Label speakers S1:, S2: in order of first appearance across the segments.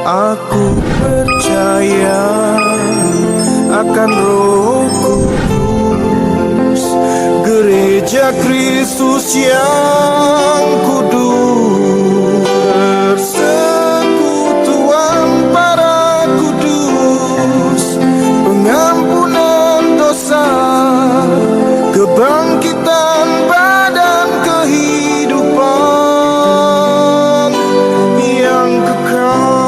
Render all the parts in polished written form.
S1: Aku percaya akan Roh Kudus, Gereja Kristus yang kudus, persekutuan para kudus, pengampunan dosa, kebangkitan badan, kehidupan yang kekal.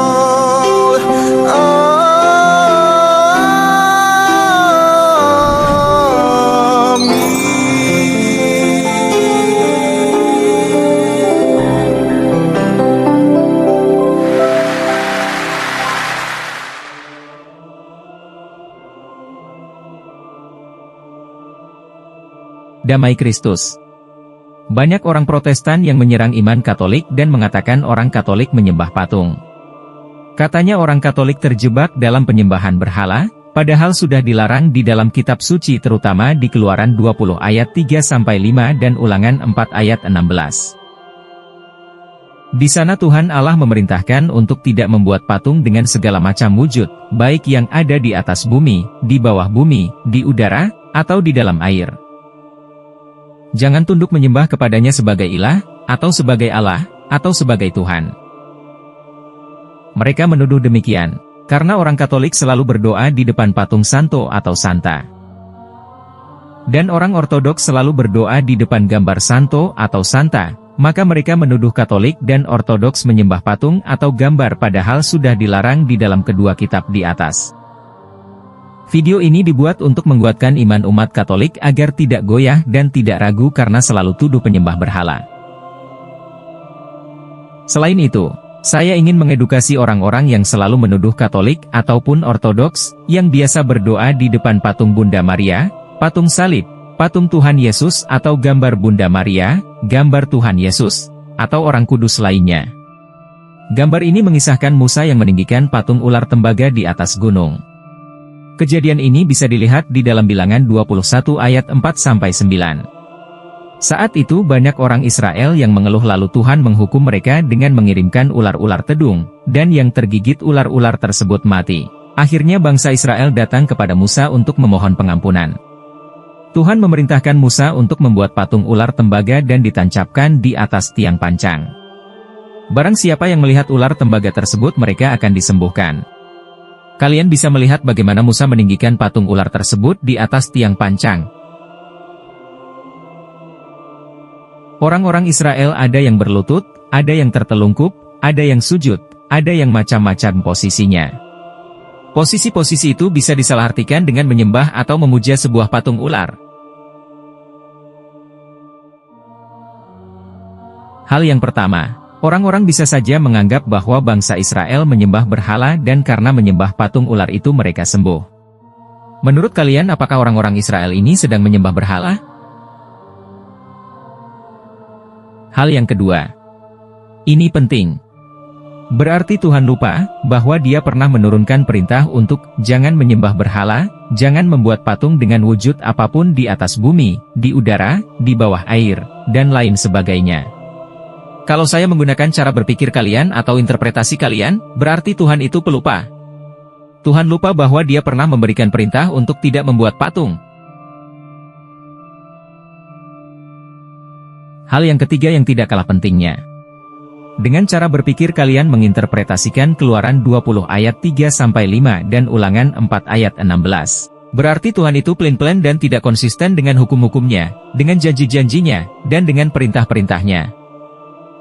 S2: Damai Kristus. Banyak orang Protestan yang menyerang iman Katolik dan mengatakan orang Katolik menyembah patung. Katanya orang Katolik terjebak dalam penyembahan berhala, padahal sudah dilarang di dalam kitab suci terutama di Keluaran 20 ayat 3-5 dan Ulangan 4 ayat 16. Di sana Tuhan Allah memerintahkan untuk tidak membuat patung dengan segala macam wujud, baik yang ada di atas bumi, di bawah bumi, di udara, atau di dalam air. Jangan tunduk menyembah kepadanya sebagai ilah, atau sebagai Allah, atau sebagai Tuhan. Mereka menuduh demikian, karena orang Katolik selalu berdoa di depan patung santo atau santa. Dan orang Ortodoks selalu berdoa di depan gambar santo atau santa, maka mereka menuduh Katolik dan Ortodoks menyembah patung atau gambar padahal sudah dilarang di dalam kedua kitab di atas. Video ini dibuat untuk menguatkan iman umat Katolik agar tidak goyah dan tidak ragu karena selalu tuduh penyembah berhala. Selain itu, saya ingin mengedukasi orang-orang yang selalu menuduh Katolik ataupun Ortodoks, yang biasa berdoa di depan patung Bunda Maria, patung salib, patung Tuhan Yesus atau gambar Bunda Maria, gambar Tuhan Yesus, atau orang kudus lainnya. Gambar ini mengisahkan Musa yang meninggikan patung ular tembaga di atas gunung. Kejadian ini bisa dilihat di dalam Bilangan 21 ayat 4-9. Saat itu banyak orang Israel yang mengeluh lalu Tuhan menghukum mereka dengan mengirimkan ular-ular tedung, dan yang tergigit ular-ular tersebut mati. Akhirnya bangsa Israel datang kepada Musa untuk memohon pengampunan. Tuhan memerintahkan Musa untuk membuat patung ular tembaga dan ditancapkan di atas tiang pancang. Barang siapa yang melihat ular tembaga tersebut mereka akan disembuhkan. Kalian bisa melihat bagaimana Musa meninggikan patung ular tersebut di atas tiang pancang. Orang-orang Israel ada yang berlutut, ada yang tertelungkup, ada yang sujud, ada yang macam-macam posisinya. Posisi-posisi itu bisa disalahartikan dengan menyembah atau memuja sebuah patung ular. Hal yang pertama, orang-orang bisa saja menganggap bahwa bangsa Israel menyembah berhala dan karena menyembah patung ular itu mereka sembuh. Menurut kalian apakah orang-orang Israel ini sedang menyembah berhala? Hal yang kedua. Ini penting. Berarti Tuhan lupa bahwa Dia pernah menurunkan perintah untuk jangan menyembah berhala, jangan membuat patung dengan wujud apapun di atas bumi, di udara, di bawah air, dan lain sebagainya. Kalau saya menggunakan cara berpikir kalian atau interpretasi kalian, berarti Tuhan itu pelupa. Tuhan lupa bahwa Dia pernah memberikan perintah untuk tidak membuat patung. Hal yang ketiga yang tidak kalah pentingnya. Dengan cara berpikir kalian menginterpretasikan Keluaran 20 ayat 3-5 dan Ulangan 4 ayat 16. Berarti Tuhan itu pelin-pelan dan tidak konsisten dengan hukum-hukumnya, dengan janji-janjinya, dan dengan perintah-perintahnya.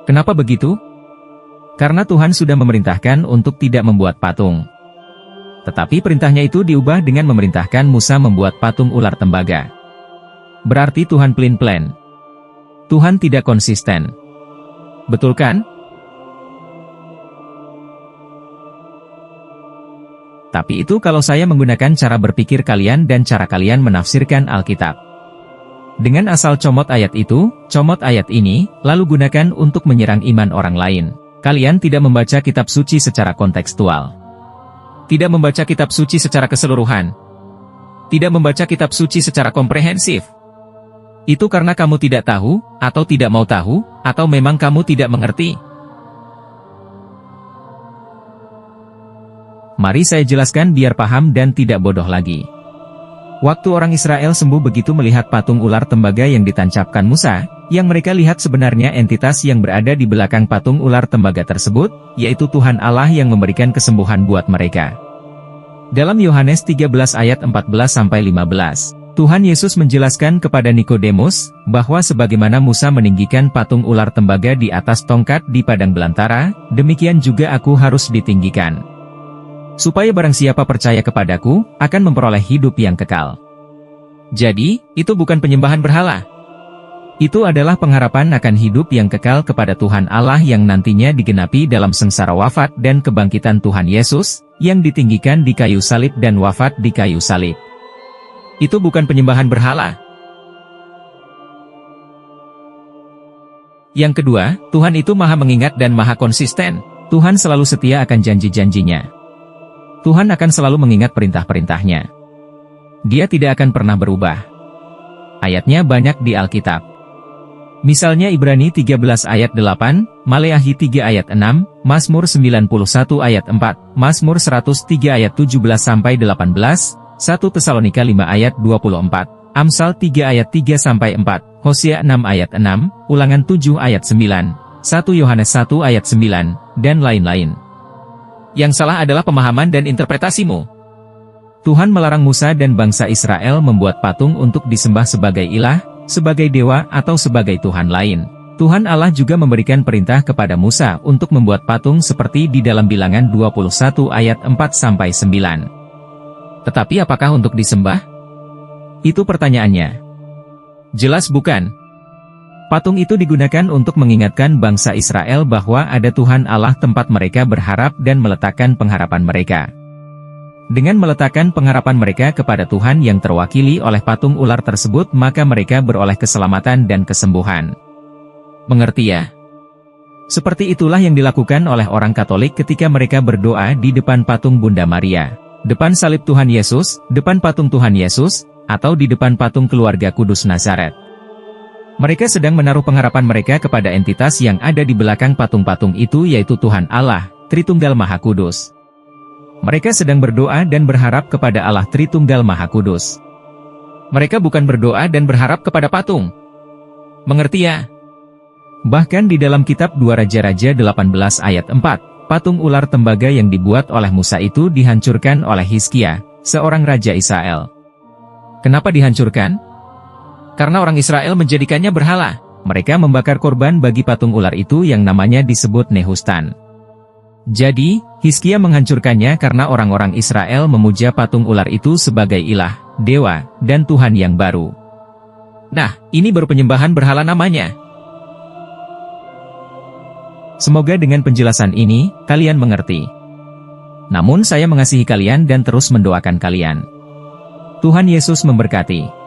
S2: Kenapa begitu? Karena Tuhan sudah memerintahkan untuk tidak membuat patung. Tetapi perintahnya itu diubah dengan memerintahkan Musa membuat patung ular tembaga. Berarti Tuhan pelin-pelan. Tuhan tidak konsisten. Betul kan? Tapi itu kalau saya menggunakan cara berpikir kalian dan cara kalian menafsirkan Alkitab. Dengan asal comot ayat itu, comot ayat ini, lalu gunakan untuk menyerang iman orang lain. Kalian tidak membaca kitab suci secara kontekstual. Tidak membaca kitab suci secara keseluruhan. Tidak membaca kitab suci secara komprehensif. Itu karena kamu tidak tahu, atau tidak mau tahu, atau memang kamu tidak mengerti. Mari saya jelaskan biar paham dan tidak bodoh lagi. Waktu orang Israel sembuh begitu melihat patung ular tembaga yang ditancapkan Musa, yang mereka lihat sebenarnya entitas yang berada di belakang patung ular tembaga tersebut, yaitu Tuhan Allah yang memberikan kesembuhan buat mereka. Dalam Yohanes 13 ayat 14-15, Tuhan Yesus menjelaskan kepada Nikodemus, bahwa sebagaimana Musa meninggikan patung ular tembaga di atas tongkat di padang belantara, demikian juga aku harus ditinggikan. Supaya barang siapa percaya kepadaku, akan memperoleh hidup yang kekal. Jadi, itu bukan penyembahan berhala. Itu adalah pengharapan akan hidup yang kekal kepada Tuhan Allah yang nantinya digenapi dalam sengsara wafat dan kebangkitan Tuhan Yesus, yang ditinggikan di kayu salib dan wafat di kayu salib. Itu bukan penyembahan berhala. Yang kedua, Tuhan itu maha mengingat dan maha konsisten. Tuhan selalu setia akan janji-janjinya. Tuhan akan selalu mengingat perintah-perintahnya. Dia tidak akan pernah berubah. Ayatnya banyak di Alkitab. Misalnya Ibrani 13 ayat 8, Maleakhi 3 ayat 6, Mazmur 91 ayat 4, Mazmur 103 ayat 17-18, 1 Tesalonika 5 ayat 24, Amsal 3 ayat 3-4, Hosea 6 ayat 6, Ulangan 7 ayat 9, 1 Yohanes 1 ayat 9, dan lain-lain. Yang salah adalah pemahaman dan interpretasimu. Tuhan melarang Musa dan bangsa Israel membuat patung untuk disembah sebagai ilah, sebagai dewa atau sebagai Tuhan lain. Tuhan Allah juga memberikan perintah kepada Musa untuk membuat patung seperti di dalam Bilangan 21 ayat 4-9. Tetapi apakah untuk disembah? Itu pertanyaannya. Jelas bukan. Patung itu digunakan untuk mengingatkan bangsa Israel bahwa ada Tuhan Allah tempat mereka berharap dan meletakkan pengharapan mereka. Dengan meletakkan pengharapan mereka kepada Tuhan yang terwakili oleh patung ular tersebut, maka mereka beroleh keselamatan dan kesembuhan. Mengerti ya? Seperti itulah yang dilakukan oleh orang Katolik ketika mereka berdoa di depan patung Bunda Maria, depan salib Tuhan Yesus, depan patung Tuhan Yesus, atau di depan patung Keluarga Kudus Nazaret. Mereka sedang menaruh pengharapan mereka kepada entitas yang ada di belakang patung-patung itu, yaitu Tuhan Allah, Tritunggal Maha Kudus. Mereka sedang berdoa dan berharap kepada Allah Tritunggal Maha Kudus. Mereka bukan berdoa dan berharap kepada patung. Mengerti ya? Bahkan di dalam kitab 2 Raja-Raja 18 ayat 4, patung ular tembaga yang dibuat oleh Musa itu dihancurkan oleh Hizkia, seorang raja Israel. Kenapa dihancurkan? Karena orang Israel menjadikannya berhala. Mereka membakar korban bagi patung ular itu yang namanya disebut Nehustan. Jadi, Hizkia menghancurkannya karena orang-orang Israel memuja patung ular itu sebagai ilah, dewa, dan Tuhan yang baru. Nah, ini baru penyembahan berhala namanya. Semoga dengan penjelasan ini, kalian mengerti. Namun saya mengasihi kalian dan terus mendoakan kalian. Tuhan Yesus memberkati.